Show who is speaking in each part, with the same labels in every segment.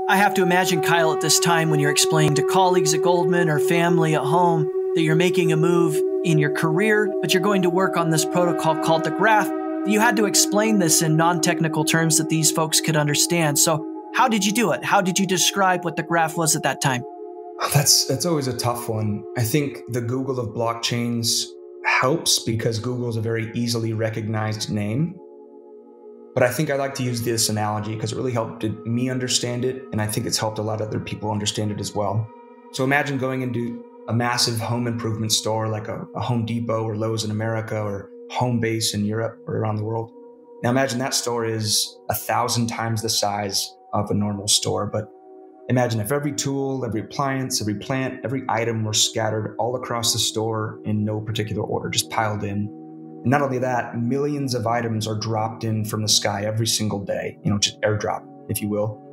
Speaker 1: I have to imagine, Kyle, at this time when you're explaining to colleagues at Goldman or family at home that you're making a move in your career, but you're going to work on this protocol called the graph, you had to explain this in non-technical terms that these folks could understand. So how did you do it? How did you describe what the graph was at that time?
Speaker 2: That's always a tough one. I think the Google of blockchains helps because Google is a very easily recognized name. But I think I like to use this analogy because it really helped me understand it. And I think it's helped a lot of other people understand it as well. So imagine going into a massive home improvement store like a Home Depot or Lowe's in America or Homebase in Europe or around the world. Now imagine that store is 1,000 times the size of a normal store. But imagine if every tool, every appliance, every plant, every item were scattered all across the store in no particular order, just piled in. And not only that, millions of items are dropped in from the sky every single day, just airdrop, if you will.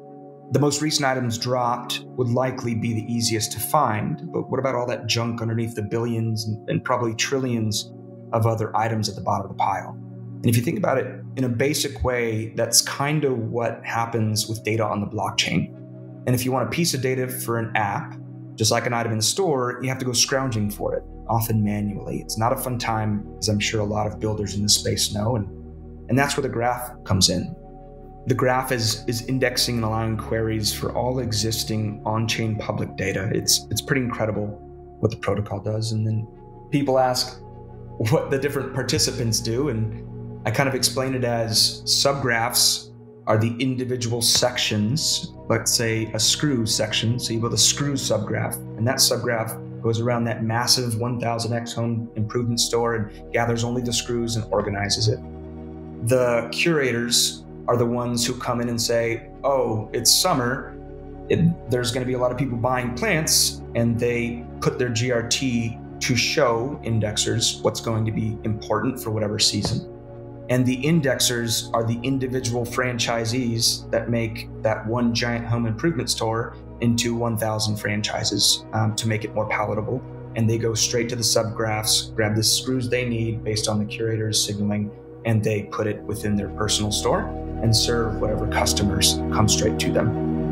Speaker 2: The most recent items dropped would likely be the easiest to find, but what about all that junk underneath the billions and probably trillions of other items at the bottom of the pile? And if you think about it in a basic way, that's kind of what happens with data on the blockchain. And if you want a piece of data for an app, just like an item in the store, you have to go scrounging for it, often manually. It's not a fun time, as I'm sure a lot of builders in this space know, and that's where the graph comes in. The graph is indexing and allowing queries for all existing on-chain public data. It's pretty incredible what the protocol does. And then people ask what the different participants do, and I kind of explain it as subgraphs are the individual sections. Let's say a screw section. So you build a screw subgraph, and that subgraph goes around that massive 1000x home improvement store and gathers only the screws and organizes it. The curators are the ones who come in and say, oh, it's summer. There's going to be a lot of people buying plants, and they put their GRT to show indexers what's going to be important for whatever season. And the indexers are the individual franchisees that make that one giant home improvement store into 1,000 franchises to make it more palatable. And they go straight to the subgraphs, grab the screws they need based on the curator's signaling, and they put it within their personal store and serve whatever customers come straight to them.